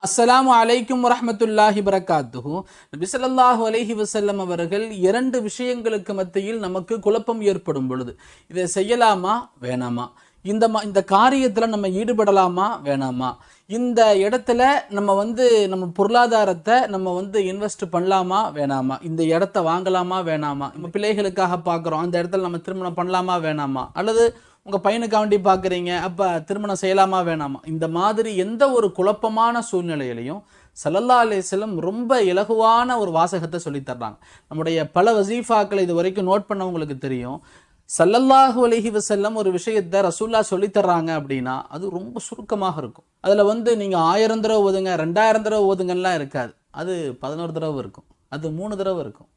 அஸ்ஸலாமு அலைக்கும் வரஹ்மத்துல்லாஹி வரகாத்துஹு. நபி ஸல்லல்லாஹு அலைஹி வஸல்லம் அவர்கள் இரண்டு விஷயங்களுக்கு மத்தியில் நமக்கு குழப்பம் ஏற்படும் பொழுது இதை செய்யலாமா வேணாமா, இந்த காரியத்துல நம்ம ஈடுபடலாமா வேணாமா, இந்த இடத்துல நம்ம பொருளாதாரத்தை நம்ம இன்வெஸ்ட் பண்ணலாமா வேணாமா, இந்த இடத்த வாங்கலாமா வேணாமா, நம்ம பிள்ளைகளுக்காக பார்க்குறோம் அந்த இடத்துல நம்ம திருமணம் பண்ணலாமா வேணாமா, அல்லது உங்கள் பையனுக்காக வேண்டி பார்க்குறீங்க அப்போ திருமணம் செய்யலாமா வேணாமா, இந்த மாதிரி எந்த ஒரு குழப்பமான சூழ்நிலையிலையும் ஸல்லல்லாஹு அலைஹி வஸல்லம் ரொம்ப இலகுவான ஒரு வாசகத்தை சொல்லி தர்றாங்க. நம்முடைய பல வசீஃபாக்களை இது வரைக்கும் நோட் பண்ணவங்களுக்கு தெரியும், ஸல்லல்லாஹு அலைஹி வஸல்லம் ஒரு விஷயத்தை ரசூல்லா சொல்லி தர்றாங்க அப்படின்னா அது ரொம்ப சுருக்கமாக இருக்கும். அதில் நீங்கள் 1000 தடவை ஓதுங்க 2000 தடவை ஓதுங்கலாம் இருக்காது. அது 11 தடவை இருக்கும், அது 3 தடவை இருக்கும்.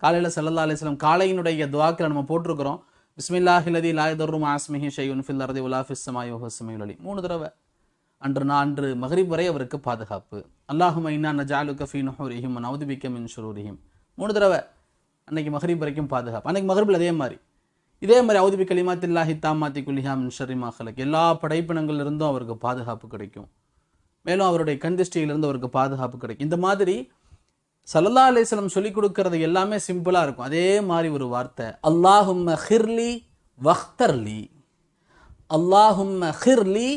காலையில் ஸல்லல்லாஹு அலைஹி வஸல்லம் காலையினுடைய துஆக்களை நம்ம போட்டிருக்கிறோம், பிஸ்மில்லாஹில்லதி லா யதுர்ரு மஅ இஸ்மிஹி ஷைஉன் ஃபில் அர்தி வலா ஃபிஸ் ஸமாஇ வஹுவஸ் ஸமீஉல் அலீம் 3 தடவை. அன்று மக்ரிப் வரை அவருக்கு பாதுகாப்பு. அல்லாஹும்ம இன்னா நஜஅலுக ஃபீ நுஹூரிஹிம் வ நஊது பிக மின் ஷுரூரிஹிம் 3 தடவை. அன்னைக்கு மக்ரிப் வரைக்கும் பாதுகாப்பு. அன்னைக்கு மக்ரிபில் இதே மாதிரி அஊது பி கலிமாத்தில்லாஹி தாம்மாத்தி குல்லிஹா மின் ஷர்ரி மா ஹலக், எல்லா படைப்பினங்களிலிருந்தும் அவருக்கு பாதுகாப்பு கிடைக்கும். மேலும் அவருடைய கண்திஷ்டியிலிருந்து அவருக்கு பாதுகாப்பு கிடைக்கும். இந்த மாதிரி ஸல்லல்லாஹு அலைஹி வஸல்லம் சொல்லிக் கொடுக்கறது எல்லாமே சிம்பிளாக இருக்கும். அதே மாதிரி ஒரு வார்த்தை, அல்லாஹும்ம ஹிர்லி வஹ்தர்லி, அல்லாஹும்ம ஹிர்லி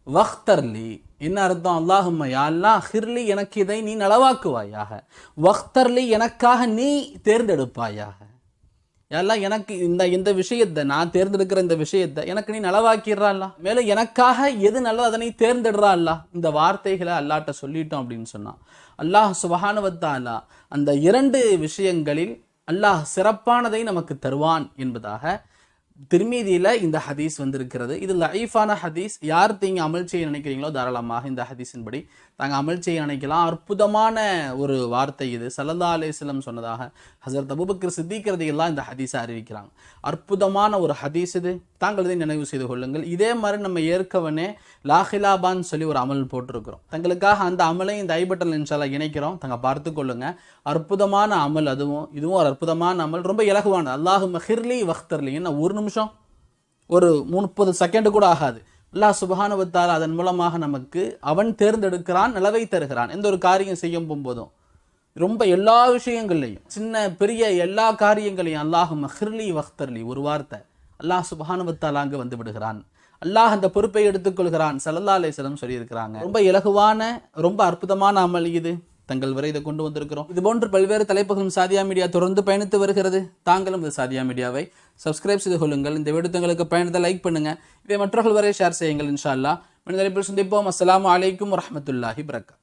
வஹ்தர்லி. என்ன அர்த்தம்? அல்லாஹும்ம யா அல்லாஹ், ஹிர்லி எனக்கு இதை நீ நலவாக்குவாயாக, வஹ்தர்லி எனக்காக நீ தேர்ந்தெடுப்பாயாக. எல்லாம் எனக்கு இந்த விஷயத்தை நான் தேர்ந்தெடுக்கிற இந்த விஷயத்தை எனக்கு நீ நலவாக்கிடுறா அல்லா, மேலும் எனக்காக எது நல்லது அதனை தேர்ந்தெடுறா அல்லா. இந்த வார்த்தைகளை அல்லாட்ட சொல்லிட்டோம் அப்படின்னு சொன்னா அல்லாஹ் சுப்ஹானஹு வ தஆலா அந்த 2 விஷயங்களில் அல்லாஹ் சிறப்பானதை நமக்கு தருவான் என்பதாக திர்மீதியில இந்த ஹதீஸ் வந்திருக்கிறது. இது லஈஃபான ஹதீஸ். யார் நீங்க அமல் செய்ய நினைக்கிறீங்களோ தாராளமாக இந்த ஹதீஸின்படி தாங்க அமல் செய்ய நினைக்கலாம். அற்புதமான ஒரு வார்த்தை இது. ஸல்லல்லாஹு அலைஹி வஸல்லம் சொன்னதாக ஹஸரத் அபூபக்கர் சித்திக் ரலியல்லாஹு இந்த ஹதீஸை அறிவிக்கிறாங்க. அற்புதமான ஒரு ஹதீஸ் இது. தாங்கள் இதை நினைவு செய்து கொள்ளுங்கள். இதே மாதிரி நம்ம ஏற்கனவே லாஹிலாபான்னு சொல்லி ஒரு அமல் போட்டிருக்கிறோம். தங்களுக்காக அந்த அமலை இந்த ஐபட்டல் இன்ஷால்லா இணைக்கிறோம், தாங்க பார்த்து கொள்ளுங்க. அற்புதமான அமல், இதுவும் ஒரு அற்புதமான அமல், ரொம்ப இலகுவானது. அல்லாஹும்ம ஹிர்லி வஹ்தர்லி. என்ன ஒரு நிமிஷம், ஒரு 30 செகண்ட் கூட ஆகாது. அல்லாஹ் சுப்ஹானஹு வ தஆலா அதன் மூலமாக நமக்கு அவன் தேர்ந்தெடுக்கிறான், நிலவை தருகிறான். எந்த ஒரு காரியம் செய்யும் போதும் ரொம்ப எல்லா விஷயங்கள்லையும் சின்ன பெரிய எல்லா காரியங்களையும் அல்லாஹும்ம ஹிர்லி வஹ்தர்லி ஒரு வார்த்தை அல்லாஹ் சுப்ஹானஹு வ தஆலா அங்கு வந்து விடுகிறான். அல்லாஹ் அந்த பொறுப்பை எடுத்துக்கொள்கிறான். ஸல்லல்லாஹு அலைஹி வஸல்லம் சொல்லியிருக்கிறாங்க. ரொம்ப இலகுவான ரொம்ப அற்புதமான அமல் இது. தங்கள் வரை இதை கொண்டு வந்திருக்கிறோம். இது போன்று பல்வேறு தலைப்புகளும் சாதியா மீடியா தொடர்ந்து பயணித்து வருகிறது. தாங்களும் இந்த சாதியா மீடியாவை சப்ஸ்கிரைப் செய்து கொள்ளுங்கள். இந்த வீடியோ தங்களுக்கு பயணத்தை லைக் பண்ணுங்க. இதை மற்றவர்கள் வரை ஷேர் செய்யுங்கள். இன்ஷா அல்லாஹ் மனித தலைப்பில் சந்திப்போம். அஸ்ஸலாமு அலைக்கும் வரஹ்மத்துல்லாஹி வரகாத்துஹு.